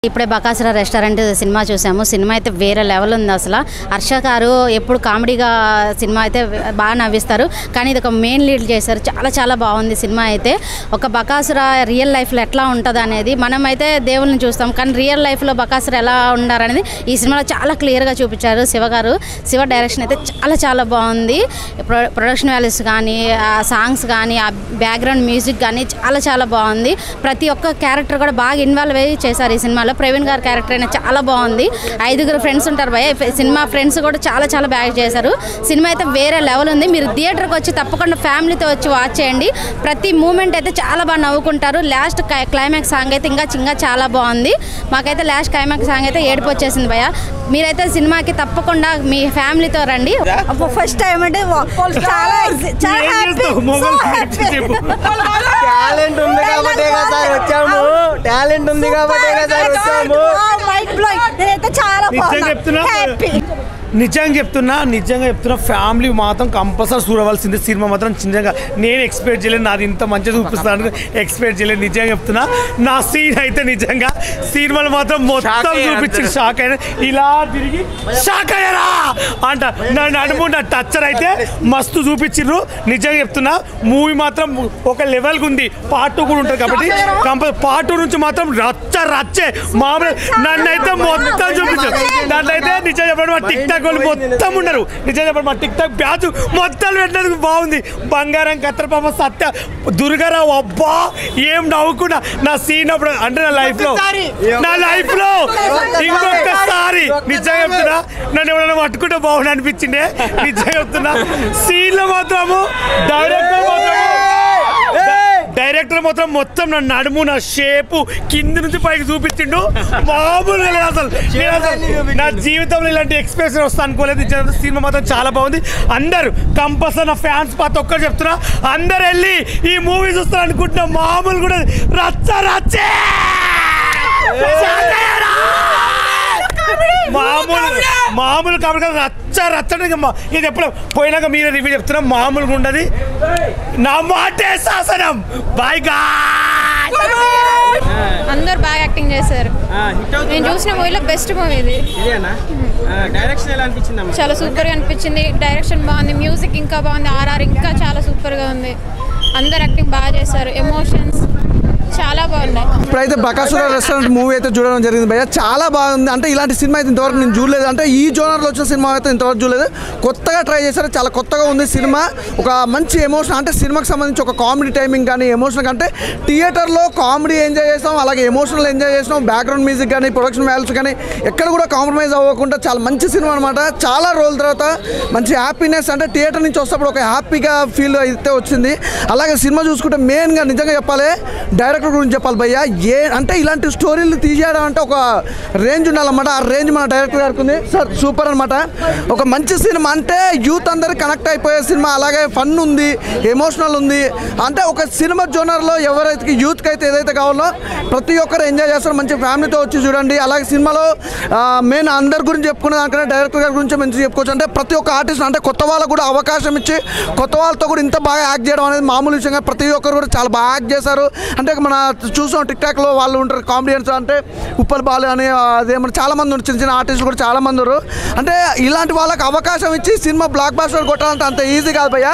ఇప్పుడే Bakasura restaurant cinema చూసాము. Cinema అయితే వేరే లెవెల్ ఉంది. అసలు హర్ష గారు ఎప్పుడు కామెడీగా సినిమా అయితే బాగా నవ్విస్తారు, కానీ ఇది ఒక మెయిన్ లీడ్ చేశారు. చాలా చాలా బాగుంది సినిమా అయితే. ఒక బకాసుర రియల్ లైఫ్లో ఎట్లా ఉంటుంది అనేది, మనం అయితే దేవుళ్ళని చూస్తాం, కానీ రియల్ లైఫ్లో బకాసుర ఎలా ఉండారనేది ఈ సినిమాలో చాలా క్లియర్గా చూపించారు శివ గారు. శివ డైరెక్షన్ అయితే చాలా చాలా బాగుంది. ప్రొడక్షన్ వాల్యూస్ కానీ, ఆ సాంగ్స్ కానీ, ఆ బ్యాక్గ్రౌండ్ మ్యూజిక్ కానీ చాలా చాలా బాగుంది. ప్రతి ఒక్క క్యారెక్టర్ కూడా బాగా ఇన్వాల్వ్ అయ్యి చేశారు ఈ సినిమాలో. ప్రవీణ్ గారి క్యారెక్టర్ అయినా చాలా బాగుంది. 5 ఫ్రెండ్స్ ఉంటారు భయ, సినిమా ఫ్రెండ్స్ కూడా చాలా చాలా బాగా చేశారు. సినిమా అయితే వేరే లెవెల్ ఉంది. మీరు థియేటర్కి వచ్చి తప్పకుండా ఫ్యామిలీతో వచ్చి వాచ్ చేయండి. ప్రతి మూమెంట్ అయితే చాలా బాగా నవ్వుకుంటారు. లాస్ట్ క్లైమాక్స్ సాంగ్ అయితే ఇంకా చాలా బాగుంది. మాకైతే లాస్ట్ క్లైమాక్స్ సాంగ్ అయితే ఏడుపు వచ్చేసింది భయ. మీరైతే సినిమాకి తప్పకుండా మీ ఫ్యామిలీతో రండి. ఫస్ట్ టైం అంటే టాలెంట్ ఉంది కాబట్టి వచ్చాము. టాలెంట్ ఉంది కాబట్టి నిజంగా చెప్తున్నా ఫ్యామిలీ మాత్రం కంపల్సరీ చూడవలసింది సినిమా మాత్రం. నిజంగా నేను ఎక్స్పెక్ట్ చేయలేదు, నాది ఇంత మంచిగా చూపిస్తాను ఎక్స్పెక్ట్ చేయలేదు. నిజంగా చెప్తున్నా, నా సీన్ అయితే నిజంగా సినిమాలు మాత్రం మొత్తం చూపించి షాక్ అయినా, ఇలా తిరిగి షాక్ అయ్యారా అంట. నా నడుము నా టచ్చర్ అయితే మస్తు చూపించిండ్రు. నిజంగా చెప్తున్నా, మూవీ మాత్రం ఒక లెవెల్గా ఉంది. పార్ట్ 2 కూడా ఉంటుంది కాబట్టి పార్ట్ 2 నుంచి మాత్రం రచ్చే మామూలు నన్ను అయితే మొత్తం చూపించారు. దాంట్లో అయితే నిజంగా చెప్పడం టిక్ టాక్ వాళ్ళు మొత్తం ఉన్నారు. నిజంగా చెప్పండి, మా టిక్ టాక్ బ్యాచ్ మొత్తం పెట్టినందుకు బాగుంది. బంగారం కత్తెర పాప సత్య దుర్గారావు, అబ్బా ఏం నవ్వుకున్నా. నా సీన్ అప్పుడు అంటే నా లైఫ్ లో ఇంకొకసారి నిజంగా చెప్తున్నా, నన్ను ఎవరైనా పట్టుకుంటే బాగుండు అనిపించిండే. నిజంగా చెప్తున్నా, సీన్ లో మాత్రము డైరెక్టర్ మాత్రం మొత్తం నా నడుము, నా షేపు కింది నుంచి పైకి చూపించిండు. మామూలుగా లేదు అసలు. నా జీవితంలో ఇలాంటి ఎక్స్పీరియన్స్ వస్తా అనుకోలేదు. సినిమా మాత్రం చాలా బాగుంది. అందరు కంపల్సరీ నా ఫ్యాన్స్ ప్రతి ఒక్కరు చెప్తున్నా, అందరు వెళ్ళి ఈ మూవీ చూస్తారు అనుకుంటున్నా. మామూలు కూడా రచ్చే మామూలు కాబట్టి రచ్చండి. ఇది ఎప్పుడు పోయినాక మీరే రివ్యూ చెప్తున్నా. మామూలుగా ఉండదు. నా మాటే శాసనం. By God. అందరు బాగా యాక్టింగ్ చేశారు. నేను చూసిన మూవీలో బెస్ట్ మూవీ ఇది. డైరెక్షన్ ఎలా అనిపించింది? చాలా సూపర్ గా అనిపించింది. డైరెక్షన్ బాగుంది, మ్యూజిక్ ఇంకా బాగుంది, ఆర్ఆర్ ఇంకా చాలా సూపర్ గా ఉంది. అందరు యాక్టింగ్ బాగా చేశారు. ఎమోషన్స్ చాలా బాగున్నాయి. ఇప్పుడైతే బకాసుర రెస్టారెంట్ మూవీ అయితే చూడడం జరిగింది భయ్య. చాలా బాగుంది. అంటే ఇలాంటి సినిమా అయితే ఇంతవరకు నేను చూడలేదు. అంటే ఈ జోనర్లో వచ్చిన సినిమా అయితే ఇంతవరకు చూడలేదు. కొత్తగా ట్రై చేశారు. చాలా కొత్తగా ఉంది సినిమా. ఒక మంచి ఎమోషన్, అంటే సినిమాకి సంబంధించి ఒక కామెడీ టైమింగ్ కానీ ఎమోషన్ అంటే థియేటర్లో కామెడీ ఎంజాయ్ చేస్తాం, అలాగే ఎమోషనల్ ఎంజాయ్ చేస్తాం. బ్యాక్గ్రౌండ్ మ్యూజిక్ కానీ ప్రొడక్షన్ వాల్యూస్ కానీ ఎక్కడ కూడా కాంప్రమైజ్ అవ్వకుండా చాలా మంచి సినిమా అనమాట. చాలా రోజుల తర్వాత మంచి హ్యాపీనెస్, అంటే థియేటర్ నుంచి వస్తేప్పుడు ఒక హ్యాపీగా ఫీల్ అయితే వచ్చింది. అలాగే సినిమా చూసుకుంటే మెయిన్గా నిజంగా చెప్పాలి, డైరెక్టర్ గురించి చెప్పాలి భయ్య. అంటే ఇలాంటి స్టోరీలు తీసేయడం అంటే ఒక రేంజ్ ఉండాలన్నమాట. ఆ రేంజ్ మన డైరెక్టర్ గారికి ఉంది సార్. సూపర్ అనమాట. ఒక మంచి సినిమా, అంటే యూత్ అందరికి కనెక్ట్ అయిపోయే సినిమా. అలాగే ఫన్ ఉంది, ఎమోషనల్ ఉంది. అంటే ఒక సినిమా జోనర్లో ఎవరైతే యూత్కి అయితే ఏదైతే కావాలో ప్రతి ఒక్కరు ఎంజాయ్ చేస్తారు. మంచి ఫ్యామిలీతో వచ్చి చూడండి. అలాగే సినిమాలో మెయిన్ అందరి గురించి చెప్పుకునే దానికన్నా డైరెక్టర్ గారి గురించి మంచి చెప్పుకోవచ్చు. అంటే ప్రతి ఒక్క ఆర్టిస్ట్, అంటే కొత్త వాళ్ళకు కూడా అవకాశం ఇచ్చి కొత్త వాళ్ళతో కూడా ఇంత బాగా యాక్ట్ చేయడం అనేది మామూలు విషయంగా. ప్రతి ఒక్కరు కూడా చాలా బాగా యాక్ట్ చేశారు. అంటే మన చూసాం టిక్ టాక్లో వాళ్ళు ఉంటారు కామెడియన్స్, అంటే ఉప్పల్ బాలు అని అదేమన్నా చాలా మంది ఉన్నారు, చిన్న చిన్న ఆర్టిస్టులు కూడా చాలా మంది ఉన్నారు. అంటే ఇలాంటి వాళ్ళకి అవకాశం ఇచ్చి సినిమా బ్లాక్ బాస్టర్ కొట్టాలంటే అంత ఈజీ కాదు భయ్య.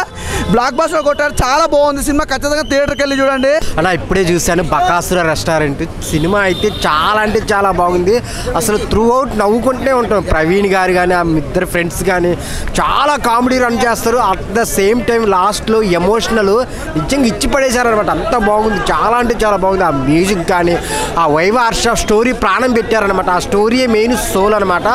బ్లాక్ బాస్టర్ కొట్టారు. చాలా బాగుంది సినిమా. ఖచ్చితంగా థియేటర్కి వెళ్ళి చూడండి. అలా ఇప్పుడే చూశాను బకాసుర రెస్టారెంట్ సినిమా అయితే చాలా అంటే చాలా బాగుంది. అసలు త్రూ అవుట్ నవ్వుకుంటూనే ఉంటాం. ప్రవీణ్ గారు కానీ ఆ ఇద్దరు ఫ్రెండ్స్ కానీ చాలా కామెడీ రన్ చేస్తారు. అట్ ద సేమ్ టైం లాస్ట్లో ఎమోషనల్ నిజంగా ఇచ్చి పడేశారు అనమాట. అంత బాగుంది. చాలా అంటే చాలా బాగుంది. ఆ మ్యూజిక్ కానీ ఆ వైవ హర్ష స్టోరీ ప్రాణం పెట్టారనమాట. ఆ స్టోరీయే మెయిన్ సోల్ అనమాట.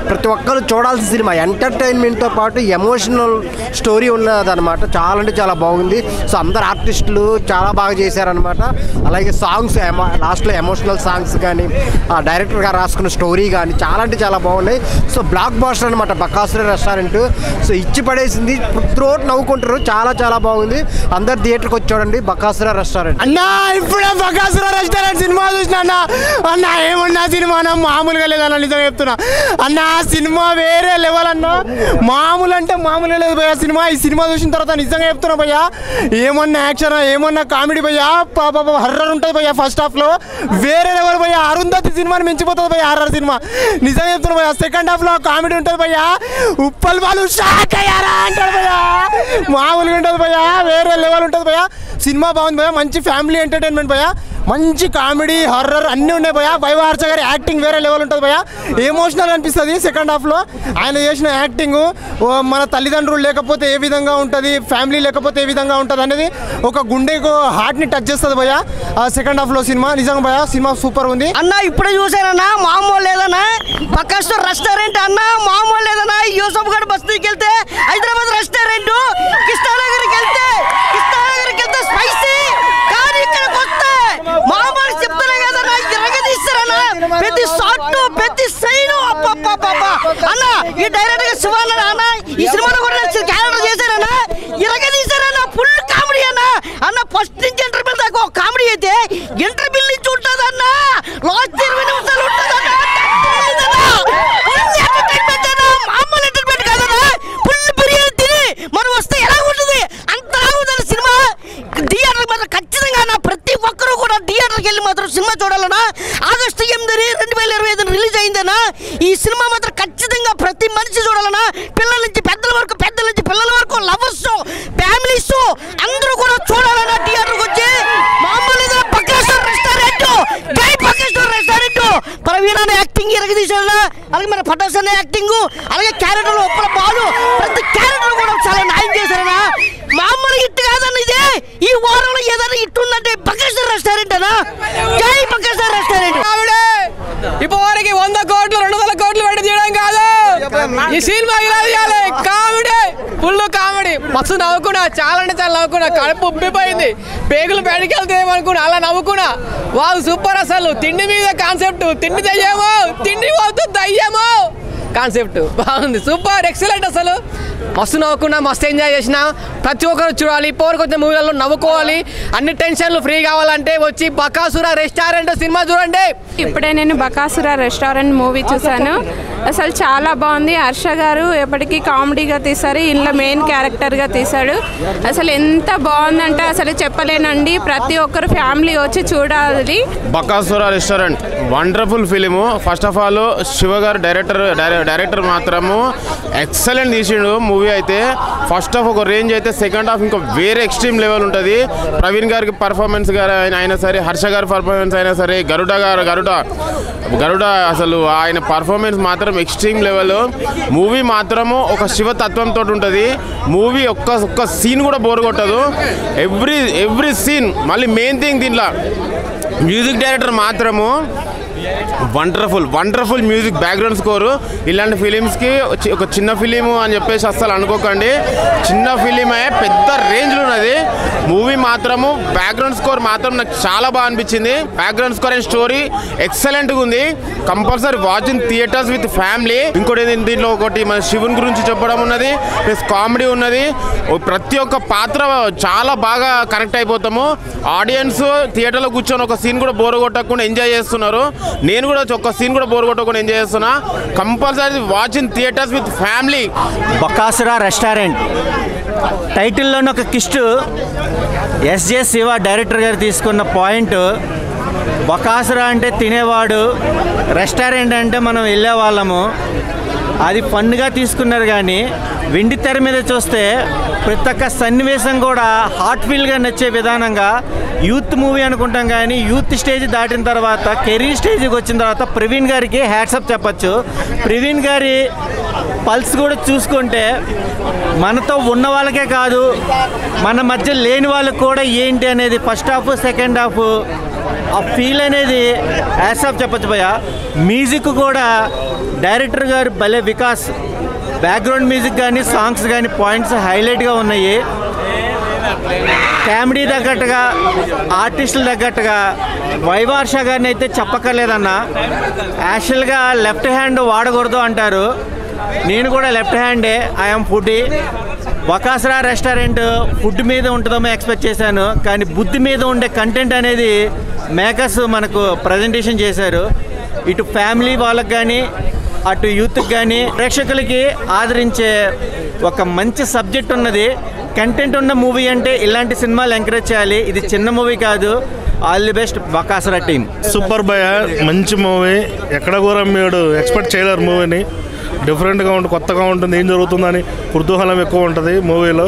ప్రతి ఒక్కరు చూడాల్సిన సినిమా. ఎంటర్టైన్మెంట్తో పాటు ఎమోషనల్ స్టోరీ ఉన్నదనమాట. చాలా అంటే చాలా బాగుంది. సో అందరు ఆర్టిస్టులు చాలా బాగా చేశారనమాట. అలాగే సాంగ్స్ లాస్ట్లో ఎమోషనల్ సాంగ్స్ కానీ ఆ డైరెక్టర్ గారు రాసుకున్న స్టోరీ కానీ చాలా అంటే చాలా బాగున్నాయి. సో బ్లాక్ బాస్టర్ అనమాట బకాసుర రెస్టారెంట్. సో ఇచ్చి పడేసింది. త్రోట్ నవ్వుకుంటారు. చాలా చాలా బాగుంది. అందరు థియేటర్కి వచ్చి చూడండి బకాసుర రెస్టారెంట్. అన్నా ఇప్పుడే బకాసుర రెస్టారెంట్ సినిమా చూసిన అన్న ఏమన్నా సినిమా మామూలుగా లేదన్న. నిజంగా చెప్తున్నా అన్న, సినిమా వేరే లెవెల్ అన్న. మామూలు అంటే మామూలుగా లేదు భయ్యా సినిమా. ఈ సినిమా చూసిన తర్వాత నిజంగా చెప్తున్నా భయ్యా, ఏమన్నా యాక్షన్ ఏమన్నా కామెడీ భయ్యా, హర్రర్ ఉంటుంది భయ్యా. ఫస్ట్ హాఫ్లో వేరే లెవెల్ భయ్యా. అరుంధతి సినిమాని మించిపోతుంది భయ్య ఆర్ఆర్ సినిమా. నిజంగా చెప్తున్నా భయ్య. సెకండ్ హాఫ్లో కామెడీ ఉంటుంది భయ్య. ఉప్పల్ వాళ్ళు షాక్ అయ్యారా అంటాడు భయ్య. మామూలుగా ఉంటుంది భయ్య, వేరే లెవెల్ ఉంటుంది భయ్య. సినిమా బాగుంది భయ్య, మంచి ఫ్యామిలీ ఎంటర్టైన్మెంట్ భయ్య, మంచి కామెడీ హారర్ అన్నీ ఉన్నాయి భయ్య. వైవ హర్ష గారి యాక్టింగ్ వేరే లెవెల్ ఉంటుంది భయ్య. ఎమోషనల్ అనిపిస్తుంది సెకండ్ హాఫ్లో. ఆయన చేసిన యాక్టింగ్ మన తల్లిదండ్రులు లేకపోతే ఏ విధంగా ఉంటుంది, ఫ్యామిలీ లేకపోతే ఏ విధంగా ఉంటుంది అనేది ఒక గుండెకు హార్ట్ని టచ్ చేస్తుంది భయ్య ఆ సెకండ్ హాఫ్లో సినిమా. నిజంగా భయ్య సినిమా సూపర్ ఉంది అన్న. ఇప్పుడే చూసానన్నా, మామూలు లేదన్నా. బకాస్టర్ రెస్టారెంట్ అన్న, మామూలు లేదన్నా. యూసఫ్ గఢ్ బస్తీకి వెళ్తే హైదరాబాద్ రెస్టారెంట్, కృష్ణానగర్కి వెళ్తే స్పైసీ, కానీ ఇక్కడికి వస్తే మామూలు చెప్తానే కదన్నా, ఇరగదీస్తారన్నా. ప్రతి షాట్ ప్రతి సైన్ అన్న. ఈ డైరెక్టర్ శివాన్న అన్న ఈ సినిమాలో కూడా క్యారెక్టర్ చేశారన్నా, ఇరగదీశారన్నా. ఫుల్ కామెడీ అన్న. అన్న ఫస్ట్ నుంచి ఇంటర్వ్యూ దాకా కామెడీ అయితే ఇంటర్వ్యూ నుంచి ఉంటుంది అన్న. లాస్ట్ 20 నిమిషాలు ఉంటుంది అన్న. మామూలు ఎంటర్టైన్మెంట్ కాదన్నా. ఫుల్ బిర్యానీ తిని మనం వస్తే ఎలా ఉంటుంది అంతలా ఉందన్న సినిమా. థియేటర్ మాత్రం ఖచ్చితంగా అన్న ప్రతి ఒక్కరూ కూడా థియేటర్కి వెళ్ళి మాత్రం సినిమా చూడాలన్నా. ఆగస్టు 8, 2025 రిలీజ్ అయిందన్నా. ఈ సినిమా మాత్రం ఖచ్చితంగా ప్రతి మనిషి చూడాలన్నా. పిల్లల నుంచి పెద్దల వరకు, పెద్దల నుంచి పిల్లల వరకు, లవర్స్, ఫ్యామిలీస్ అందరూ కూడా చూడాలన్నా థియేటర్కి వచ్చి. మామూలు బకాస్టర్ రెస్టారెంట్, జై బకాస్టర్ రెస్టారెంట్. ప్రవీణ్ అనే యాక్టింగ్ ఎరగదీశారన్నా. అలాగే మన పటాస్ అనే యాక్టింగ్, అలాగే క్యారెక్టర్ ఉప్పల బాలు, ప్రతి క్యారెక్టర్ కూడా చాలా న్యాయం చేశారన్నా. మామూలు ఇట్టు కాదన్న ఇదే. ఈ వారంలో ఏదైనా ఇట్టుందంటే బకాస్టర్ రెస్టారెంట్ అన్నా. జై బకాస్టర్ రెస్టారెంట్. ఇప్పటివరకు 100 కోట్లు 200 కోట్లు పెట్టి తీయడం కాదు, ఈ సినిమా ఇలా తీయాలి. Comedy, full comedy. మస్తు నవ్వుకున్నా, చాలా అంటే చాలా నవ్వుకున్నా. కడుపు ఉబ్బిపోయింది, పేగులు బయటికి వెళ్తాయేమనుకున్నా, అలా నవ్వుకున్నా. వాళ్ళు సూపర్. అసలు తిండి మీద కాన్సెప్ట్, తిండి దయ్యమో, తిండి పోతుంది దయ్యమో కాన్సెప్ట్ బాగుంది. Super, excellent. అసలు మస్తు నవ్వుకున్నా, మస్తు ఎంజాయ్ చేసిన. ప్రతి ఒక్కరు చూడాలి. ఇప్పటివరకు వచ్చిన మూవీలలో నవ్వుకోవాలి, అన్ని టెన్షన్లు ఫ్రీ కావాలంటే వచ్చి బకాసుర రెస్టారెంట్ సినిమా చూడండి. ఇప్పుడే నేను బకాసుర రెస్టారెంట్ మూవీ చూశాను. అసలు చాలా బాగుంది. హర్ష గారు ఎప్పటికీ కామెడీగా తీశారు, ఇంట్లో మెయిన్ క్యారెక్టర్గా తీశాడు. అసలు ఎంత బాగుందంటే అసలు చెప్పలేనండి. ప్రతి ఒక్కరు ఫ్యామిలీ వచ్చి చూడాలి. Bakasura restaurant wonderful film. First of all Shiva గారు డైరెక్టర్ మాత్రము ఎక్సలెంట్ తీసిండు మూవీ అయితే. ఫస్ట్ హాఫ్ ఒక రేంజ్ అయితే, సెకండ్ హాఫ్ ఇంకా వేరే ఎక్స్ట్రీమ్ లెవెల్ ఉంటుంది. ప్రవీణ్ గారికి పర్ఫార్మెన్స్ అయినా సరే, హర్ష గారి పర్ఫార్మెన్స్ అయినా సరే, గరుడ అసలు ఆయన పర్ఫార్మెన్స్ మాత్రం ఎక్స్ట్రీమ్ లెవెల్. మూవీ మాత్రము ఒక శివతత్వంతో ఉంటుంది. మూవీ ఒక్క సీన్ కూడా బోర్ కొట్టదు. Every scene. మళ్ళీ మెయిన్ థింగ్ దీంట్లో మ్యూజిక్ డైరెక్టర్ మాత్రము వండర్ఫుల్ మ్యూజిక్, బ్యాక్గ్రౌండ్ స్కోరు. ఇలాంటి ఫిలిమ్స్కి ఒక చిన్న ఫిలిము అని చెప్పేసి అస్సలు అనుకోకండి. చిన్న ఫిలిమే పెద్ద రేంజ్లో ఉన్నది. మూవీ మాత్రము బ్యాక్గ్రౌండ్ స్కోర్ మాత్రం నాకు చాలా బాగా అనిపించింది. బ్యాక్గ్రౌండ్ స్కోర్ అండ్ స్టోరీ ఎక్సలెంట్గా ఉంది. Compulsory watch in theatres with family. ఇంకోటి దీంట్లో ఒకటి మన శివుని గురించి చెప్పడం ఉన్నది, ప్లస్ కామెడీ ఉన్నది. ప్రతి ఒక్క పాత్ర చాలా బాగా కనెక్ట్ అయిపోతాము. ఆడియన్స్ థియేటర్లో కూర్చొని ఒక సీన్ కూడా బోర్ కొట్టకుండా ఎంజాయ్ చేస్తున్నారు. నేను కూడా ఒక సీన్ కూడా బోర్ కొట్టకుండా ఎంజాయ్ చేస్తున్నా. Compulsory watch in theatres with family. Bakasura Restaurant టైటిల్లోని ఒక కిస్ట్ ఎస్జే శివ డైరెక్టర్ గారు తీసుకున్న పాయింట్. బకాసుర అంటే తినేవాడు, రెస్టారెంట్ అంటే మనం వెళ్ళేవాళ్ళము. అది ఫన్గా తీసుకున్నారు. కానీ వెండి తెర మీద చూస్తే ప్రతి ఒక్క సన్నివేశం కూడా హార్ట్ఫుల్గా నచ్చే విధానంగా యూత్ మూవీ అనుకుంటాం. కానీ యూత్ స్టేజ్ దాటిన తర్వాత, కెరీర్ స్టేజ్కి వచ్చిన తర్వాత ప్రవీణ్ గారికి హ్యాట్సప్ చెప్పచ్చు. ప్రవీణ్ గారి పల్స్ కూడా చూసుకుంటే మనతో ఉన్న వాళ్ళకే కాదు, మన మధ్య లేని వాళ్ళకి కూడా ఏంటి అనేది ఫస్ట్ హాఫ్ సెకండ్ హాఫ్ ఆ ఫీల్ అనేది హ్యాట్సప్ చెప్పచ్చు భయ్య. మ్యూజిక్ కూడా డైరెక్టర్ గారు భలే వికాస్. బ్యాక్గ్రౌండ్ మ్యూజిక్ కానీ సాంగ్స్ కానీ పాయింట్స్ హైలైట్గా ఉన్నాయి. కామెడీ తగ్గట్టుగా, ఆర్టిస్టులు తగ్గట్టుగా వైవ హర్ష గారిని అయితే చెప్పక్కర్లేదన్న. యాక్చువల్గా లెఫ్ట్ హ్యాండ్ వాడకూడదు అంటారు. నేను కూడా లెఫ్ట్ హ్యాండే. I'm foodie. Bakasura Restaurant food మీద ఉంటుందేమో ఎక్స్పెక్ట్ చేశాను, కానీ బుద్ధి మీద ఉండే కంటెంట్ అనేది మేకర్స్ మనకు ప్రజెంటేషన్ చేశారు. ఇటు ఫ్యామిలీ వాళ్ళకి కానీ, అటు యూత్కి కానీ, ప్రేక్షకులకి ఆదరించే ఒక మంచి సబ్జెక్ట్ ఉన్నది. కంటెంట్ ఉన్న మూవీ అంటే ఇలాంటి సినిమాలు ఎంకరేజ్ చేయాలి. ఇది చిన్న మూవీ కాదు, all the best Bakasura team. Super భయ, మంచి మూవీ. ఎక్కడ కూడా మీరు ఎక్స్పెక్ట్ చేయలేరు మూవీని. డిఫరెంట్గా ఉంటుంది, కొత్తగా ఉంటుంది, ఏం జరుగుతుందని కుతూహలం ఎక్కువ ఉంటుంది మూవీలో.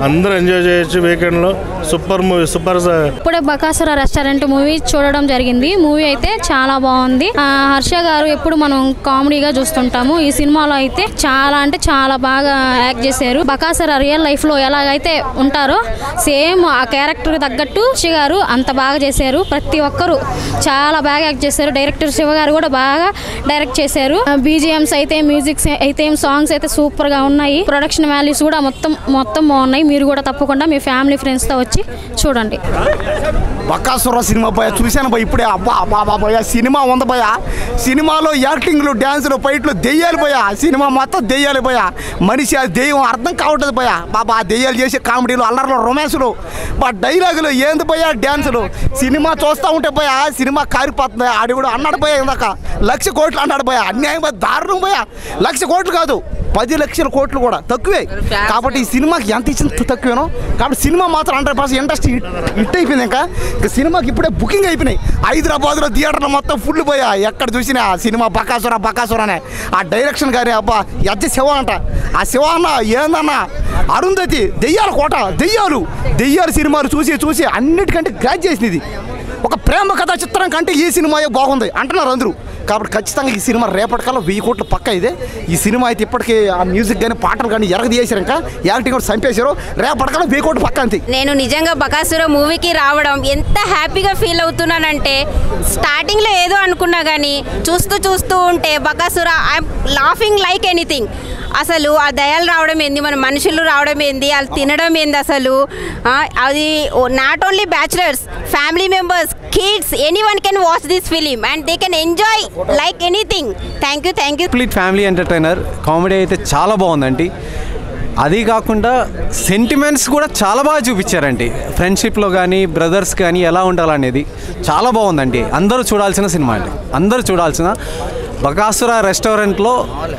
అందరూ ఎంజాయ్ చేయొచ్చు వీకెండ్లో. Super movie, super. ఇప్పుడే బకాసుర రెస్టారెంట్ మూవీ చూడడం జరిగింది. మూవీ అయితే చాలా బాగుంది. హర్ష గారు ఎప్పుడు మనం కామెడీగా చూస్తుంటాము, ఈ సినిమాలో అయితే చాలా అంటే చాలా బాగా యాక్ట్ చేశారు. బకాసుర రియల్ లైఫ్ లో ఎలాగైతే ఉంటారో సేమ్ ఆ క్యారెక్టర్ తగ్గట్టు హర్ష గారు అంత బాగా చేశారు. ప్రతి ఒక్కరు చాలా బాగా యాక్ట్ చేశారు. డైరెక్టర్ శివ గారు కూడా బాగా డైరెక్ట్ చేశారు. బీజిఎంస్ అయితే, మ్యూజిక్ అయితే, సాంగ్స్ అయితే సూపర్ గా ఉన్నాయి. ప్రొడక్షన్ వాల్యూస్ కూడా మొత్తం బాగున్నాయి. మీరు కూడా తప్పకుండా మీ ఫ్యామిలీ ఫ్రెండ్స్ తో వచ్చి చూడండి. బకాసుర సినిమా భయ చూశాను భయ ఇప్పుడే. అబ్బా భయ సినిమా ఉంది భయ. సినిమాలో యాక్టింగ్లు, డ్యాన్సులు, ఫైట్లు దెయ్యాలు భయ. సినిమా మొత్తం దెయ్యాలి భయ. మనిషి అది దెయ్యం అర్థం కావట్లేదు భయ. బాబా దెయ్యాలు చేసే కామెడీలు, అల్లర్లు, రొమాన్సులు, డైలాగులు ఏంది భయ, డ్యాన్సులు. సినిమా చూస్తూ ఉంటే భయ సినిమా కారిపోతుంది. ఆడి కూడా అన్నాడు భయ ఇందాక 1,00,000 కోట్లు అన్నాడు భయ. అన్యాయం భయ, దారుణం భయ. 1,00,000 కోట్లు కాదు, 10 లక్షల కోట్లు కూడా తక్కువే. కాబట్టి ఈ సినిమాకి ఎంత ఇచ్చిన తక్కువేనో. కాబట్టి సినిమా మాత్రం 100% ఇండస్ట్రీ హిట్ అయిపోయింది. ఇంకా సినిమాకి ఇప్పుడే బుకింగ్ అయిపోయినాయి. హైదరాబాద్లో థియేటర్లో మొత్తం ఫుల్ పోయా. ఎక్కడ చూసినా సినిమా బకాసుర అనే. ఆ డైరెక్షన్ గారి అబ్బా ఎజ్జ శివ అంట. ఆ శివ అన్న ఏందన్న, అరుంధతి, దెయ్యాల కోట, దెయ్యాలు సినిమాలు చూసి అన్నిటికంటే గ్రాజ్ చేసింది ఇది. ఒక ప్రేమ కథా చిత్రం కంటే ఈ సినిమా బాగుంది అంటున్నారు అందరూ. కాబట్టి ఖచ్చితంగా ఈ సినిమా రేపటికల్లా 1000 కోట్లు పక్క ఇదే. ఈ సినిమా అయితే ఇప్పటికీ ఆ మ్యూజిక్ కానీ పాటలు కానీ ఎరగదీసారు. ఇంకా యాక్టింగ్ కూడా చంపేశారు. రేపటికల్లా 1000 కోట్లు పక్క అంతే. నేను నిజంగా బకాసుర మూవీకి రావడం ఎంత హ్యాపీగా ఫీల్ అవుతున్నానంటే, స్టార్టింగ్లో ఏదో అనుకున్నా కానీ చూస్తూ ఉంటే Bakasura I'm laughing like anything. అసలు ఆ దయాలు రావడం ఏంది, మన మనుషులు రావడం ఏంది, వాళ్ళు తినడం ఏంది, అసలు అది not only bachelors, family members, kids, anyone can watch this film and they can enjoy like anything. Thank you. Complete family entertainer. Comedy అయితే చాలా బాగుందండి. అది కాకుండా సెంటిమెంట్స్ కూడా చాలా బాగా చూపించారండి. ఫ్రెండ్షిప్లో కానీ, బ్రదర్స్ కానీ ఎలా ఉండాలనేది చాలా బాగుందండి. అందరూ చూడాల్సిన సినిమా అండి. అందరూ చూడాల్సిన. బకాసుర రెస్టారెంట్లో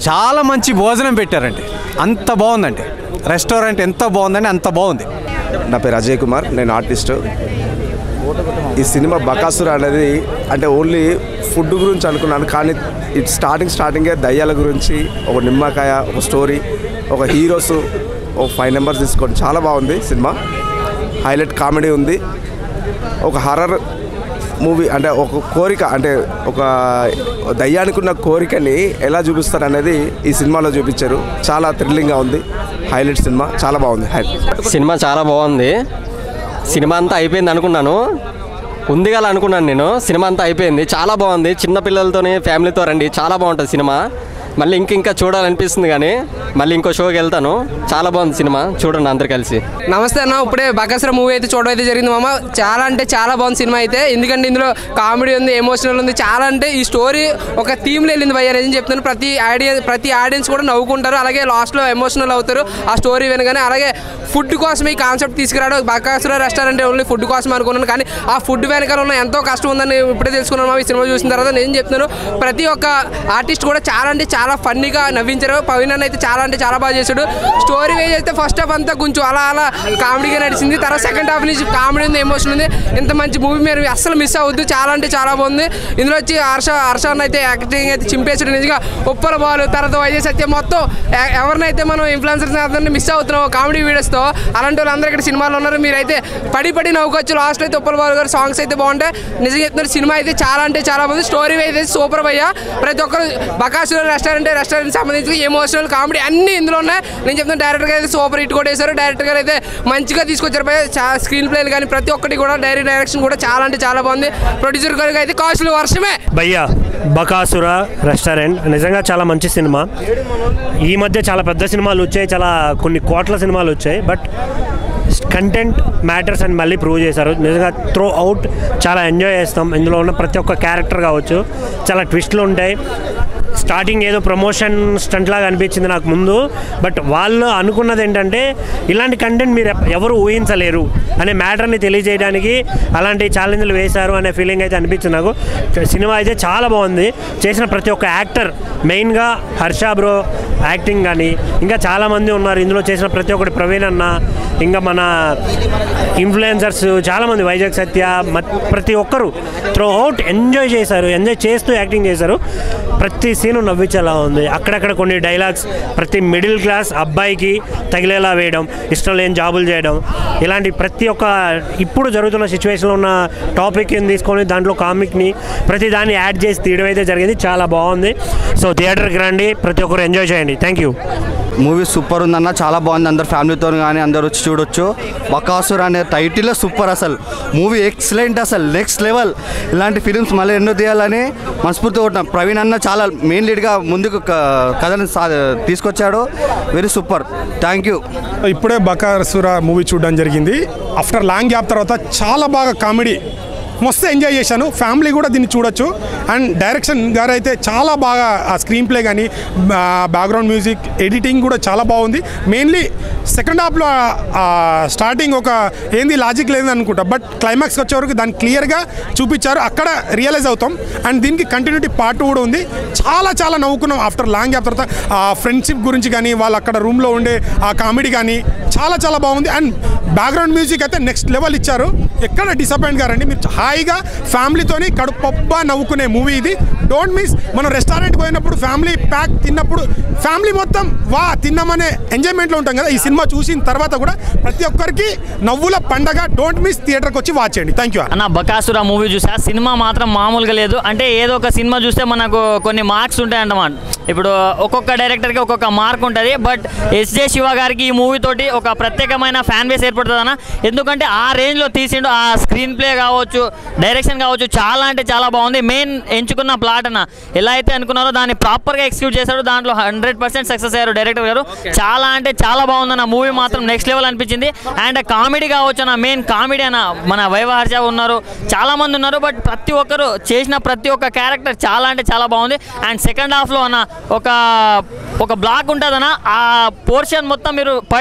చాలా మంచి భోజనం పెట్టారండి. అంత బాగుందండి రెస్టారెంట్. ఎంత బాగుందండి, అంత బాగుంది. నా పేరు అజయ్ కుమార్, నేను ఆర్టిస్టు. ఈ సినిమా బకాసుర అనేది అంటే ఓన్లీ ఫుడ్ గురించి అనుకున్నాను, కానీ ఇది స్టార్టింగే దయ్యాల గురించి, ఒక నిమ్మకాయ, ఒక స్టోరీ, ఒక హీరోస్, ఒక 5 మెంబర్స్ తీసుకొని చాలా బాగుంది సినిమా. హైలైట్ కామెడీ ఉంది. ఒక హర్రర్ మూవీ, అంటే ఒక కోరిక, అంటే ఒక దయ్యానికి ఉన్న కోరికని ఎలా చూపిస్తారు అనేది ఈ సినిమాలో చూపించారు. చాలా థ్రిల్లింగ్గా ఉంది. హైలైట్ సినిమా, చాలా బాగుంది. సినిమా చాలా బాగుంది. సినిమా అంతా అయిపోయింది అనుకున్నాను, ఉంది కదా అనుకున్నాను నేను. సినిమా అంతా అయిపోయింది, చాలా బాగుంది. చిన్నపిల్లలతోనే ఫ్యామిలీతో రండి, చాలా బాగుంటుంది సినిమా. మళ్ళీ ఇంకా చూడాలనిపిస్తుంది, కానీ మళ్ళీ ఇంకో షోకి వెళ్తాను. చాలా బాగుంది సినిమా, చూడండి అందరు కలిసి. నమస్తే అన్న, ఇప్పుడే బకాసుర మూవీ అయితే చూడడం అయితే జరిగింది మామ. చాలా అంటే చాలా బాగుంది సినిమా అయితే. ఎందుకంటే ఇందులో కామెడీ ఉంది, ఎమోషనల్ ఉంది. చాలా అంటే ఈ స్టోరీ ఒక థీమ్లో వెళ్ళింది భయ్య, నేను చెప్తాను. ప్రతి ఆడియన్స్ కూడా నవ్వుకుంటారు, అలాగే లాస్ట్లో ఎమోషనల్ అవుతారు ఆ స్టోరీ వినగానే. అలాగే ఫుడ్ కోసం ఈ కాన్సెప్ట్ తీసుకురావడం. బకాసుర రెస్టారెంట్ ఓన్లీ ఫుడ్ కోసం అనుకున్నాను, కానీ ఆ ఫుడ్ వెనకాల ఉన్న ఎంతో కష్టం ఉందని ఇప్పుడే తెలుసుకున్నాను మా ఈ సినిమా చూసిన తర్వాత. నేను చెప్తున్నాను, ప్రతి ఒక్క ఆర్టిస్ట్ కూడా చాలా అంటే చాలా ఫన్నీగా నవ్వించారు. పవన్ అన్న అయితే చాలా అంటే చాలా బాగా చేశాడు. స్టోరీ వేజ్ అయితే ఫస్ట్ హాఫ్ అంతా కొంచెం అలా కామెడీగా నడిచింది. తర్వాత సెకండ్ హాఫ్ నుంచి కామెడీ ఉంది, ఎమోషన్ ఉంది. ఇంత మంచి మూవీ మీరు అస్సలు మిస్ అవ్వద్దు. చాలా అంటే చాలా బాగుంది. ఇందులో వచ్చి హర్ష అయితే యాక్టింగ్ అయితే చింపేసాడు నిజంగా. ఉప్పల బాలు, తర్వాత వైజయ్ సత్యం, మొత్తం ఎవరినైతే మనం ఇన్ఫ్లుయెన్సర్స్ అందరినీ మిస్ అవుతున్నాం కామెడీ వీడియోస్తో, అలాంటి వాళ్ళందరూ ఇక్కడ సినిమాలో ఉన్నారు. మీరైతే పడి నవ్వుకోవచ్చు. లాస్ట్ అయితే ఉప్పల బాలు గారు సాంగ్స్ అయితే బాగుంటాయి. నిజంగా చెప్తున్నారు, సినిమా అయితే చాలా అంటే చాలా బాగుంది. స్టోరీ అయితే సూపర్ భయ్యా. ప్రతి ఒక్కరు బకాసుర రెస్టారెంట్ సంబంధించి ఎమోషనల్ కామెడీ అన్ని ఇందులో ఉన్నాయి. నేను చెప్తాను, డైరెక్టర్ గారు అయితే సూపర్ హిట్ కూడా వేశారు. డైరెక్టర్ గారు అయితే మంచిగా తీసుకొచ్చారు భయ్య. స్క్రీన్ ప్లేలు కానీ ప్రతి ఒక్కటి కూడా డైరెక్షన్ కూడా చాలా అంటే చాలా బాగుంది. ప్రొడ్యూసర్ గారికి అయితే కాస్ట్లు వర్షమే భయ్యా. బకాసుర రెస్టారెంట్ నిజంగా చాలా మంచి సినిమా. ఈ మధ్య చాలా పెద్ద సినిమాలు వచ్చాయి, చాలా కొన్ని కోట్ల సినిమాలు వచ్చాయి. బట్ కంటెంట్ మ్యాటర్స్ అని మళ్ళీ ప్రూవ్ చేశారు. నిజంగా త్రూ అవుట్ చాలా ఎంజాయ్ చేస్తాం. ఇందులో ఉన్న ప్రతి ఒక్క క్యారెక్టర్ కావచ్చు, చాలా ట్విస్ట్లు ఉంటాయి. స్టార్టింగ్ ఏదో ప్రమోషన్ స్టంట్ లాగా అనిపించింది నాకు ముందు. బట్ వాళ్ళు అనుకున్నది ఏంటంటే ఇలాంటి కంటెంట్ మీరు ఎవరు ఊహించలేరు అనే మ్యాటర్ని తెలియజేయడానికి అలాంటి ఛాలెంజ్లు వేశారు అనే ఫీలింగ్ అయితే అనిపించింది నాకు. సినిమా అయితే చాలా బాగుంది. చేసిన ప్రతి ఒక్క యాక్టర్, మెయిన్గా హర్ష బ్రో యాక్టింగ్ కానీ, ఇంకా చాలామంది ఉన్నారు ఇందులో చేసిన ప్రతి ఒక్కటి, ప్రవీణ్ అన్న, ఇంకా మన ఇన్ఫ్లుయెన్సర్స్ చాలామంది, వైజాగ్ సత్య, ప్రతి ఒక్కరు త్రూ అవుట్ ఎంజాయ్ చేశారు. ఎంజాయ్ చేస్తూ యాక్టింగ్ చేశారు. ప్రతి సీను నవ్వించేలా ఉంది. అక్కడక్కడ కొన్ని డైలాగ్స్ ప్రతి మిడిల్ క్లాస్ అబ్బాయికి తగిలేలా వేయడం, ఇష్టం లేని జాబులు చేయడం, ఇలాంటి ప్రతి ఒక్క ఇప్పుడు జరుగుతున్న సిచ్యువేషన్లో ఉన్న టాపిక్ని తీసుకొని దాంట్లో కామిక్ని ప్రతి దాన్ని యాడ్ చేసి తీయడం అయితే జరిగింది. చాలా బాగుంది. సో థియేటర్కి రండి, ప్రతి ఒక్కరు ఎంజాయ్ చేయండి. Thank you. మూవీ సూపర్ ఉందన్న, చాలా బాగుంది. అందరు ఫ్యామిలీతో కానీ అందరు వచ్చి చూడొచ్చు. బకాసుర అనే టైటిల్ సూపర్. అసలు మూవీ ఎక్సలెంట్, అసలు నెక్స్ట్ లెవెల్. ఇలాంటి ఫిలిమ్స్ మళ్ళీ ఎన్నో తీయాలని మనస్ఫూర్తిగా ఉంటున్నాం. ప్రవీణ్ అన్న చాలా మెయిన్ లీడ్గా ముందుకు కథను తీసుకొచ్చాడు. Very super. Thank you. ఇప్పుడే బకాసుర మూవీ చూడడం జరిగింది. ఆఫ్టర్ లాంగ్ గ్యాప్ తర్వాత చాలా బాగా కామెడీ, మస్తు ఎంజాయ్ చేశాను. ఫ్యామిలీ కూడా దీన్ని చూడొచ్చు. అండ్ డైరెక్షన్ గారు అయితే చాలా బాగా, ఆ స్క్రీన్ ప్లే కానీ, బ్యాక్గ్రౌండ్ మ్యూజిక్, ఎడిటింగ్ కూడా చాలా బాగుంది. మెయిన్లీ సెకండ్ హాఫ్లో స్టార్టింగ్ ఒక ఏంది లాజిక్ లేదని అనుకుంటా, బట్ క్లైమాక్స్కి వచ్చే వరకు దాన్ని క్లియర్గా చూపించారు. అక్కడ రియలైజ్ అవుతాం. అండ్ దీనికి కంటిన్యూటీ పార్ట్ కూడా ఉంది. చాలా చాలా నవ్వుకున్నాం ఆఫ్టర్ లాంగ్ గ్యాప్ తర్వాత. ఫ్రెండ్షిప్ గురించి కానీ, వాళ్ళు అక్కడ రూమ్లో ఉండే ఆ కామెడీ కానీ చాలా చాలా బాగుంది. అండ్ బ్యాక్గ్రౌండ్ మ్యూజిక్ అయితే నెక్స్ట్ లెవెల్ ఇచ్చారు. ఎక్కడ డిసప్పాయింట్ గారండి. మీరు హాయిగా ఫ్యామిలీతోని కడుపబ్బా నవ్వుకునే మూవీ ఇది. Don't miss. మనం రెస్టారెంట్కి పోయినప్పుడు ఫ్యామిలీ ప్యాక్ తిన్నప్పుడు ఫ్యామిలీ మొత్తం తిన్నామనే ఎంజాయ్మెంట్లో ఉంటాం కదా. ఈ సినిమా చూసిన తర్వాత కూడా ప్రతి ఒక్కరికి నవ్వుల పండగ. Don't miss. థియేటర్కి వచ్చి వాచ్ చేయండి. థ్యాంక్ యూ అన్న. బకాసుర మూవీ చూసా. సినిమా మాత్రం మామూలుగా లేదు. అంటే ఏదో ఒక సినిమా చూస్తే మనకు కొన్ని మార్క్స్ ఉంటాయన్నమాట. ఇప్పుడు ఒక్కొక్క డైరెక్టర్కి ఒక్కొక్క మార్క్ ఉంటుంది. బట్ ఎస్జే శివ గారికి ఈ మూవీ తోటి ఒక ప్రత్యేకమైన ఫ్యాన్ బేస్ ఏర్పడుతుంది అన్న. ఎందుకంటే ఆ రేంజ్లో తీసిండు. ఆ స్క్రీన్ ప్లే కావచ్చు, డైరెక్షన్ కావచ్చు, చాలా అంటే చాలా బాగుంది. మెయిన్ ఎంచుకున్న ప్లాట్ అన్న ఎలా అయితే అనుకున్నారో దాన్ని ప్రాపర్గా ఎగ్జిక్యూట్ చేశాడు. దాంట్లో 100% సక్సెస్ అయ్యారు డైరెక్టర్ గారు. చాలా అంటే చాలా బాగుందన్న. మూవీ మాత్రం నెక్స్ట్ లెవెల్ అనిపించింది. అండ్ కామెడీ కావచ్చు అన్న, మెయిన్ కామెడీ అన్న. మన వైవా హర్ష ఉన్నారు, చాలామంది ఉన్నారు. బట్ ప్రతి ఒక్కరు చేసిన ప్రతి ఒక్క క్యారెక్టర్ చాలా అంటే చాలా బాగుంది. అండ్ సెకండ్ హాఫ్లో అన్న ఒక బ్లాక్ ఉంటుందన్న. ఆ పోర్షన్ మొత్తం మీరు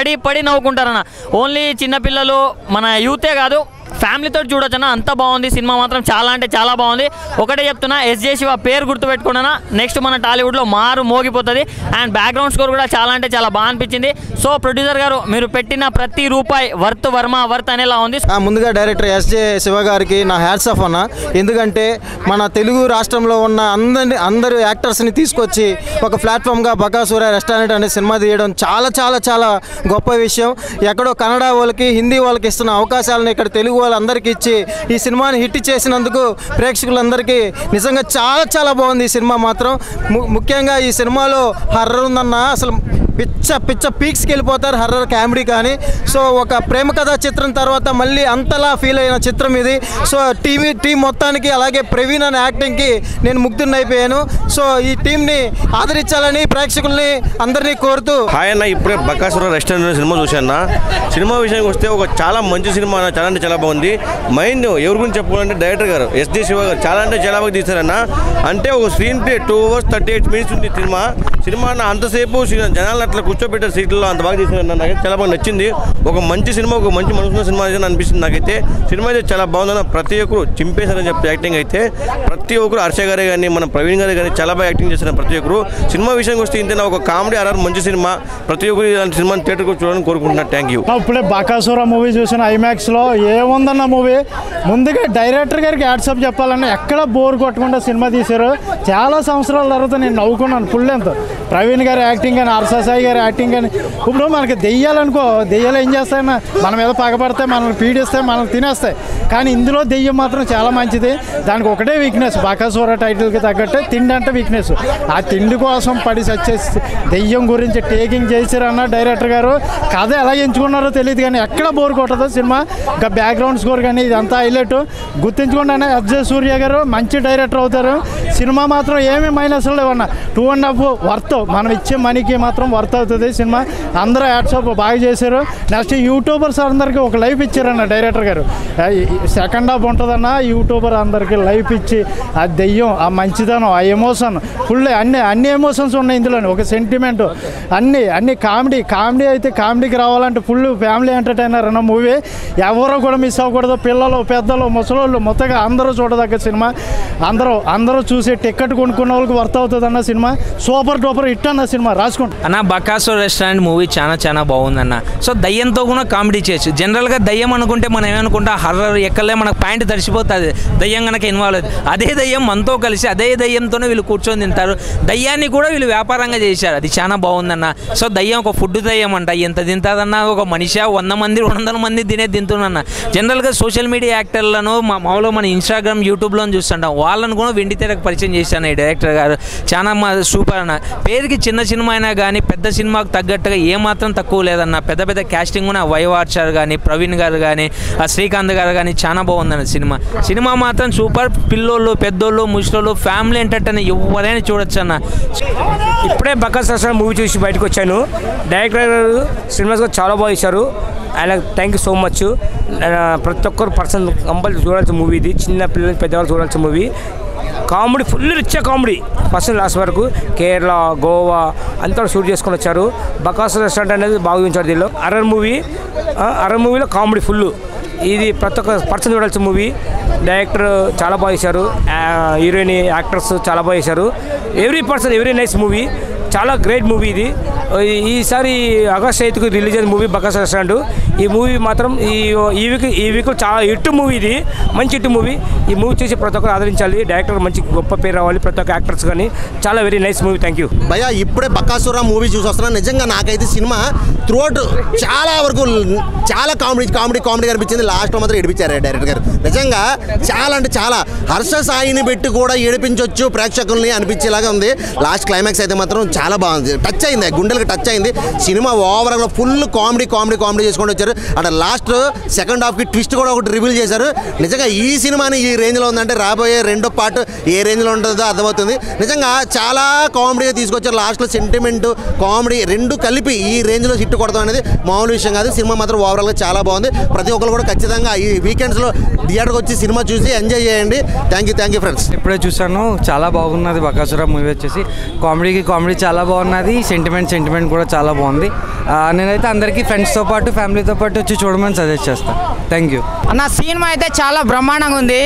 పడి నవ్వుకుంటారన్న. ఓన్లీ చిన్నపిల్లలు, మన యూతే కాదు, ఫ్యామిలీతో చూడొచ్చన్నా. అంత బాగుంది. సినిమా మాత్రం చాలా అంటే చాలా బాగుంది. ఒకటే చెప్తున్నా, ఎస్జే శివ పేరు గుర్తుపెట్టుకున్నా. నెక్స్ట్ మన టాలీవుడ్లో మారు మోగిపోతుంది. అండ్ బ్యాక్గ్రౌండ్ స్కోర్ కూడా చాలా అంటే చాలా బాగా అనిపించింది. సో ప్రొడ్యూసర్ గారు, మీరు పెట్టిన ప్రతి రూపాయి వర్త్ వర్త్ అనేలా ఉంది. ముందుగా డైరెక్టర్ ఎస్జే శివ గారికి నా హ్యాట్స్ ఆఫ్ అన్న. ఎందుకంటే మన తెలుగు రాష్ట్రంలో ఉన్న అందరు యాక్టర్స్ని తీసుకొచ్చి ఒక ప్లాట్ఫామ్గా బకాసుర రెస్టారెంట్ అనే సినిమా తీయడం చాలా చాలా చాలా గొప్ప విషయం. ఎక్కడో కన్నడ వాళ్ళకి, హిందీ వాళ్ళకి ఇస్తున్న అవకాశాలను ఇక్కడ తెలుగు వాళ్ళందరికీ ఇచ్చి ఈ సినిమాని హిట్ చేసినందుకు ప్రేక్షకులందరికీ నిజంగా చాలా చాలా బాగుంది. ఈ సినిమా మాత్రం ముఖ్యంగా ఈ సినిమాలో హర్రర్ ఉందన్న. అసలు పిచ్చ పీక్స్కి వెళ్ళిపోతారు హర్రర్ కామెడీ కానీ. సో ఒక ప్రేమ కథా చిత్రం తర్వాత మళ్ళీ అంతలా ఫీల్ అయిన చిత్రం ఇది. సో టీం మొత్తానికి, అలాగే ప్రవీణ్ అనే యాక్టింగ్కి నేను ముగ్ధుని అయిపోయాను. సో ఈ టీంని ఆదరించాలని ప్రేక్షకుల్ని అందరినీ కోరుతూ. హాయ్ అన్న. ఇప్పుడే బకాసుర రెస్టారెంట్ సినిమా చూశాను. సినిమా విషయానికి వస్తే ఒక చాలా మంచి సినిమా అన్న. చాలా అంటే చాలా బాగుంది. మైండ్ ఎవరి గురించి చెప్పుకోవాలంటే డైరెక్టర్ గారు ఎస్జే శివ గారు చాలా అంటే చాలా బాగా తీశారన్న. అంటే ఒక స్క్రీన్ ప్లే 2 hours 38 minutes ఉంది సినిమా అన్న. అంతసేపు జనాలను అట్లా కూర్చోబెట్టారు సీట్లలో, అంత బాగా తీశారన్న. నాకైతే చాలా బాగా నచ్చింది. ఒక మంచి సినిమా, ఒక మంచి మనసున్న సినిమా అయితే అనిపిస్తుంది నాకైతే. సినిమా అయితే చాలా బాగుందన్న. ప్రతి ఒక్కరు చింపేశారని చెప్పి యాక్టింగ్ అయితే ప్రతి ఒక్కరు, హర్ష గారే కానీ, మన ప్రవీణ్ గారే కానీ చాలా బాగా యాక్టింగ్ చేశారు ప్రతి ఒక్కరు. సినిమా విషయానికి వస్తే ఇంతే, ఒక కామెడీ హర్రర్ మంచి సినిమా. ప్రతి ఒక్కరు ఇలాంటి సినిమాని థియేటర్కి చూడాలని కోరుకుంటున్నాను. Thank you. ఇప్పుడే బకాసుర మూవీ చూసిన ఐమాక్స్లో. ఏముందన్న మూవీ. ముందుగా డైరెక్టర్ గారికి హ్యాట్సప్ చెప్పాలన్నా. ఎక్కడ బోర్ కొట్టకుండా సినిమా తీశారు. చాలా సంవత్సరాల తర్వాత నేను నవ్వుకున్నాను ఫుల్ లెంత్. ప్రవీణ్ గారి యాక్టింగ్ కానీ, హర్ష సాయి గారి యాక్టింగ్ కానీ. ఇప్పుడు మనకి దెయ్యాలనుకో, దెయ్యాలు ఏం చేస్తాయన్నా, మన మీద పగపడతాయి, మనల్ని పీడిస్తాయి, మనల్ని తినేస్తాయి. కానీ ఇందులో దెయ్యం మాత్రం చాలా మంచిది. దానికి ఒకటే వీక్నెస్, బకాసుర టైటిల్కి తగ్గట్టే తిండి అంటే వీక్నెస్. ఆ తిండి కోసం పడి వచ్చేసి దెయ్యం గురించి టేకింగ్ చేశారన్న డైరెక్టర్ గారు. కథ ఎలా ఎంచుకున్నారో తెలియదు కానీ ఎక్కడ బోర్ కొట్టదు సినిమా. ఇంకా బ్యాక్గ్రౌండ్ స్కోర్ కానీ ఇదంతా హైలైట్. గుర్తించుకుంటానే ఎస్జే సూర్య గారు మంచి డైరెక్టర్ అవుతారు. సినిమా మాత్రం ఏమీ మైనస్లు లేవన్న. 2.5 వర్త్ మనం ఇచ్చే మనీకి మాత్రం వర్త్ అవుతుంది సినిమా. అందరూ యాడ్సాప్ బాగా చేశారు. నెక్స్ట్ యూట్యూబర్స్ అందరికీ ఒక లైఫ్ ఇచ్చారన్న డైరెక్టర్ గారు. సెకండ్ హాఫ్ ఉంటుందన్న యూట్యూబర్ అందరికీ లైఫ్ ఇచ్చి ఆ దెయ్యం, ఆ మంచిదనం, ఆ ఎమోషన్ ఫుల్ అన్ని ఎమోషన్స్ ఉన్నాయి ఇందులోని. ఒక సెంటిమెంట్ అన్ని కామెడీ అయితే కామెడీకి రావాలంటే ఫుల్ ఫ్యామిలీ ఎంటర్టైనర్ అన్న మూవీ. ఎవరో కూడా మిస్ అవ్వకూడదు. పిల్లలు, పెద్దలు, ముసలోళ్ళు మొత్తగా అందరూ చూడదగ్గ సినిమా. అందరూ చూసి టికెట్ కొనుక్కున్న వాళ్ళకి వర్త్ అవుతుంది అన్న సినిమా. సూపర్ డూపర్ హిట్ అన్న సినిమా. రాసుకోండి అన్న. బకాసుర రెస్టారెంట్ మూవీ చాలా బాగుందన్న. సో దయ్యంతో కూడా కామెడీ చేయొచ్చు. జనరల్గా దయ్యం అనుకుంటే మనం ఏమనుకుంటా హర్రర్ ఎక్కలే మనకు పాయింట్ తడిసిపోతుంది దయ్యం కనుక ఇన్వాల్వ్ అవుతుంది. అదే దయ్యం మనతో కలిసి అదే దయ్యంతోనే వీళ్ళు కూర్చొని తింటారు. దయ్యాన్ని కూడా వీళ్ళు వ్యాపారంగా చేశారు. అది చాలా బాగుందన్న. సో దయ్యం ఒక ఫుడ్ దయ్యం అంట. ఎంత తింటుందన్న, ఒక మనిషి 100 మంది 200 మంది తింటున్నా. జనరల్గా సోషల్ మీడియా యాక్టర్లను మామూలుగా మన ఇన్స్టాగ్రామ్, యూట్యూబ్లో చూస్తుంటాం. వాళ్ళను కూడా వెండి తెరకు పరిచయం చేశాను ఈ డైరెక్టర్ గారు. చాలా సూపర్ అన్న. పేరుకి చిన్న సినిమా అయినా కానీ పెద్ద సినిమాకు తగ్గట్టుగా ఏమాత్రం తక్కువ లేదన్న. పెద్ద క్యాస్టింగ్ కూడా వైవార్చారు కానీ, ప్రవీణ్ గారు కానీ, శ్రీకాంత్ గారు కానీ చాలా బాగుందన్న సినిమా మాత్రం సూపర్. పిల్లోళ్ళు, పెద్దోళ్ళు, ముసలోళ్ళు ఫ్యామిలీ ఎంటర్టైన్ ఎవరైనా చూడొచ్చు అన్న. ఇప్పుడే బకాసుర మూవీ చూసి బయటకు వచ్చాను. డైరెక్టర్ గారు సినిమాస్ చాలా బాగా ఇచ్చారు. ఆయన థ్యాంక్ యూ సో మచ్. ప్రతి ఒక్కరు పర్సన్ కంపల్సరీ చూడాల్సిన మూవీ ఇది. చిన్న పిల్లలు, పెద్దవాళ్ళు చూడాల్సిన movie. Comedy full rich comedy first last వరకు. కేరళ, గోవా అంతా షూట్ చేసుకొని వచ్చారు. బకాసుర రెస్టారెంట్ అనేది బాగా చూపించారు దీనిలో. హర్రర్ మూవీలో కామెడీ ఫుల్. ఇది ప్రతి ఒక్క పర్సన్ చూడాల్సిన మూవీ. డైరెక్టర్ చాలా బాగా చేశారు. హీరోయిన్, యాక్టర్స్ చాలా బాగా చేశారు. Every nice movie. చాలా గ్రేట్ మూవీ ఇది. ఈసారి ఆగస్ట్ 8కు రిలీజ్ అయిన మూవీ బకాసుర రెస్టారెంట్. ఈ మూవీ మాత్రం ఈ వీక్ చాలా హిట్ మూవీ. ఇది మంచి హిట్ మూవీ. ఈ మూవీ చూసి ప్రతి ఒక్కరు ఆదరించాలి. డైరెక్టర్ మంచి గొప్ప పేరు రావాలి ప్రతి ఒక్క యాక్టర్స్ కానీ. చాలా very nice movie. Thank you భయ్యా. ఇప్పుడే బకాసుర మూవీ చూసి వస్తున్నాను. నిజంగా నాకైతే సినిమా త్రూఅవుట్ చాలా వరకు చాలా కామెడీ అనిపించింది. లాస్ట్లో మాత్రం ఏడిపించారు డైరెక్టర్ గారు. నిజంగా చాలా అంటే చాలా హర్ష సాయిని పెట్టి కూడా ఏడిపించవచ్చు ప్రేక్షకుల్ని అనిపించేలాగా ఉంది. లాస్ట్ క్లైమాక్స్ అయితే మాత్రం చాలా బాగుంది. టచ్ అయింది, గుండెలకు టచ్ అయింది. సినిమా ఓవరాల్గా ఫుల్ కామెడీ చేసుకొని వచ్చారు. అంటే లాస్ట్ సెకండ్ హాఫ్కి ట్విస్ట్ కూడా ఒకటి రివీల్ చేశారు. నిజంగా ఈ సినిమాని ఈ రేంజ్లో ఉందంటే రాబోయే రెండో పార్ట్ ఏ రేంజ్లో ఉంటుందో అర్థమవుతుంది. నిజంగా చాలా కామెడీగా తీసుకొచ్చారు. లాస్ట్లో సెంటిమెంట్, కామెడీ రెండు కలిపి ఈ రేంజ్లో హిట్ కొడతాం అనేది మామూలు విషయం కాదు. సినిమా మాత్రం ఓవరాల్గా చాలా బాగుంది. ప్రతి ఒక్కరు కూడా ఖచ్చితంగా ఈ వీకెండ్స్లో థియేటర్కి వచ్చి సినిమా చూసి ఎంజాయ్ చేయండి. Thank you friends. ఇప్పుడే చూసాను, చాలా బాగున్నది బకాసుర మూవీ వచ్చేసి. కామెడీ చాలా బాగున్నది. సెంటిమెంట్ కూడా చాలా బాగుంది. నేనైతే అందరికీ ఫ్రెండ్స్తో పాటు ఫ్యామిలీతో పాటు వచ్చి చూడమని సజెస్ట్ చేస్తాను. థ్యాంక్ యూ అన్న. సినిమా అయితే చాలా బ్రహ్మాండంగా ఉంది.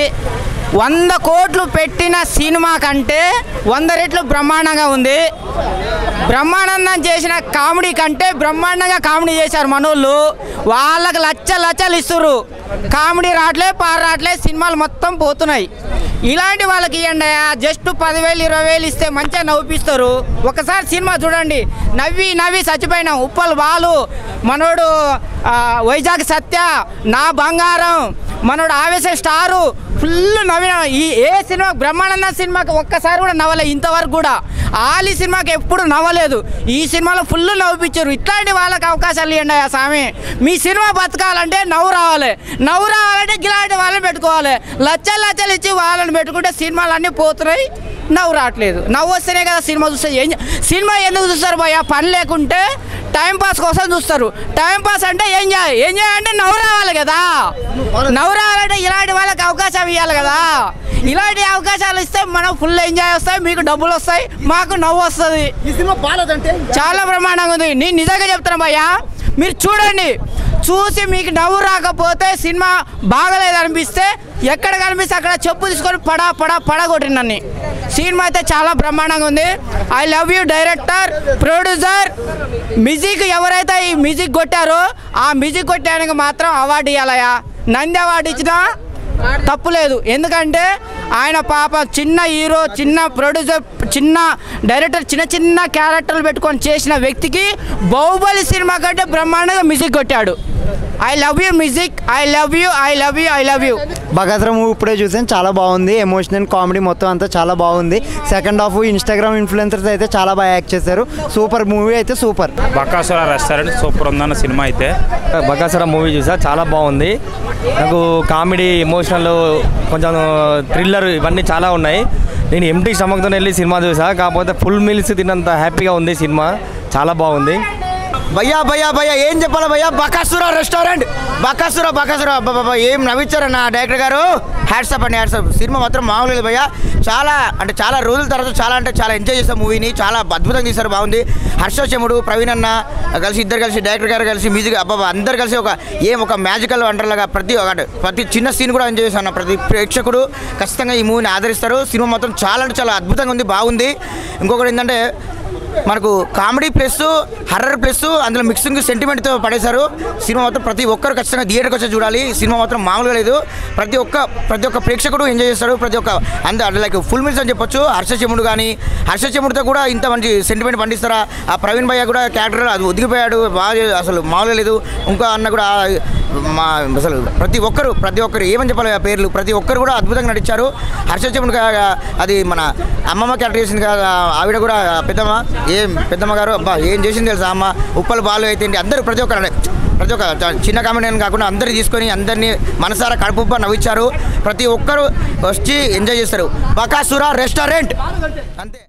100 కోట్లు పెట్టిన సినిమా కంటే 100 రెట్లు బ్రహ్మాండంగా ఉంది. బ్రహ్మాండంగా చేసిన కామెడీ కంటే బ్రహ్మాండంగా కామెడీ చేశారు మనోళ్ళు. వాళ్ళకి లచ్చలు ఇస్తున్నారు. కామెడీ రావట్లే సినిమాలు మొత్తం పోతున్నాయి. ఇలాంటి వాళ్ళకి ఇవ్వండి. జస్ట్ 10,000 20,000 ఇస్తే మంచిగా నవ్విస్తారు. ఒకసారి సినిమా చూడండి. నవ్వి చచ్చిపోయినాం. ఉప్పల్ బాలు, మనోడు వైజాగ్ సత్య, నా బంగారం, మనోడు ఆవేశ స్టారు ఫుల్ నవ్విన. ఏ సినిమా బ్రహ్మానంద సినిమాకి ఒక్కసారి కూడా నవ్వలేదు ఇంతవరకు కూడా. ఆలి సినిమాకి ఎప్పుడు నవ్వలేదు. ఈ సినిమాలో ఫుల్ నవ్విపించారు. ఇట్లాంటి వాళ్ళకి అవకాశాలు ఇవ్వండి స్వామి. మీ సినిమా బతకాలంటే నవ్వు రావాలంటే ఇలాంటి వాళ్ళని పెట్టుకోవాలి. లచ్చలు ఇచ్చి వాళ్ళని పెట్టుకుంటే సినిమాలు అన్నీ పోతున్నాయి. నవ్వు రావట్లేదు. నవ్వు వస్తేనే కదా సినిమా చూస్తే. సినిమా ఎందుకు చూస్తారు భయ్యా? పని లేకుంటే టైంపాస్ కోసం చూస్తారు. టైంపాస్ అంటే ఎంజాయ్ అంటే నవ్వు రావాలి కదా. నవ్వు రావాలంటే ఇలాంటి వాళ్ళకి అవకాశం ఇవ్వాలి కదా. ఇలాంటి అవకాశాలు ఇస్తే మనం ఫుల్ ఎంజాయ్ వస్తాయి, మీకు డబ్బులు వస్తాయి, మాకు నవ్వు వస్తుంది. ఈ సినిమా బాగాలేదంటే చాలా బ్రహ్మాండంగా ఉంది. నేను నిజంగా చెప్తున్నా భయ్యా, మీరు చూడండి. చూసి మీకు నవ్వు రాకపోతే, సినిమా బాగలేదు అనిపిస్తే, ఎక్కడ కనిపిస్తే అక్కడ చెప్పు తీసుకొని పడగొట్టినన్ని. సినిమా అయితే చాలా బ్రహ్మాండంగా ఉంది. I love you director, producer, music. ఎవరైతే ఈ మ్యూజిక్ కొట్టారో ఆ మ్యూజిక్ కొట్టానికి మాత్రం అవార్డు ఇవ్వాలయా. నంది అవార్డు ఇచ్చినా తప్పులేదు. ఎందుకంటే ఆయన పాప చిన్న హీరో, చిన్న ప్రొడ్యూసర్, చిన్న డైరెక్టర్, చిన్న క్యారెక్టర్లు పెట్టుకొని చేసిన వ్యక్తికి బాహుబలి సినిమా కంటే బ్రహ్మాండంగా మ్యూజిక్ కొట్టాడు. I love you music, I love you. Bakasura movie ఇప్పుడే చూసాను, చాలా బాగుంది. ఎమోషనల్ కామెడీ మొత్తం అంతా చాలా బాగుంది. సెకండ్ హాఫ్ ఇన్స్టాగ్రామ్ ఇన్ఫ్లుయెన్సర్స్ అయితే చాలా బాగా యాక్ట్ చేశారు. సూపర్ మూవీ అయితే సూపర్. బకాసుర రెస్టారెంట్ సూపర్ ఉందన్న సినిమా అయితే. బకాసుర మూవీ చూసా, చాలా బాగుంది. నాకు కామెడీ, ఎమోషనల్, కొంచెం థ్రిల్లర్ ఇవన్నీ చాలా ఉన్నాయి. నేను ఎంటీ స్టమక్తో వెళ్ళి సినిమా చూసా, కాకపోతే ఫుల్ మీల్స్ తిన్నంత హ్యాపీగా ఉంది సినిమా, చాలా బాగుంది. భయ్యా ఏం చెప్పాలి భయ్యా, బకాసుర రెస్టారెంట్ బకాసుర బాబా ఏం నవ్వించారన్న డైరెక్టర్ గారు, హ్యాట్సప్ అండి హ్యాట్సప్. సినిమా మాత్రం మామూలు లేదు భయ్యా, చాలా రోజుల తర్వాత చాలా ఎంజాయ్ చేస్తాం మూవీని, చాలా అద్భుతంగా తీశారు, బాగుంది. హర్షచముడు ప్రవీణ్ అన్న ఇద్దరు కలిసి డైరెక్టర్ గారు కలిసి మ్యూజిక్ అందరు కలిసి ఒక మ్యాజికల్ వండర్లాగా ప్రతి చిన్న సీన్ కూడా ఎంజాయ్ చేశాను. ప్రతి ప్రేక్షకుడు ఖచ్చితంగా ఈ మూవీని ఆదరిస్తారు. సినిమా మాత్రం చాలా అద్భుతంగా ఉంది, బాగుంది. ఇంకొకటి ఏంటంటే మనకు కామెడీ ప్లస్ హర్రర్ ప్లస్ అందులో మిక్సింగ్ సెంటిమెంట్తో పడేశారు. సినిమా మాత్రం ప్రతి ఒక్కరు ఖచ్చితంగా థియేటర్కి వచ్చి చూడాలి. సినిమా మాత్రం మామూలుగా లేదు, ప్రతి ఒక్క ప్రేక్షకుడు ఎంజాయ్ చేస్తాడు. లైక్ ఫుల్ మీల్స్ అని చెప్పొచ్చు. హర్షచముడితో కూడా ఇంత మంచి సెంటిమెంట్ పండిస్తారా? ఆ ప్రవీణ్ భయ్య కూడా క్యారెక్టర్ అది ఒదిగిపోయాడు, బాగా అసలు మామూలుగా లేదు. ఇంకో అన్న కూడా అసలు ప్రతి ఒక్కరు ఏమని చెప్పాలి ఆ పేర్లు, ప్రతి ఒక్కరు కూడా అద్భుతంగా నటించారు. హర్షచముడు అది మన అమ్మమ్మ క్యారెక్టర్ చేసింది కదా, ఆవిడ కూడా పెద్దమ్మ గారు ఏం చేసింది తెలుసా అమ్మ, ఉప్పల్ బాలు అయితే అందరూ ప్రతి ఒక్క చిన్న కామెడీ కాకుండా అందరినీ తీసుకొని అందరినీ మనసారా కడుపుబ్బ నవ్వించారు. ప్రతి ఒక్కరు వచ్చి ఎంజాయ్ చేస్తారు. బకాసుర రెస్టారెంట్ అంతే.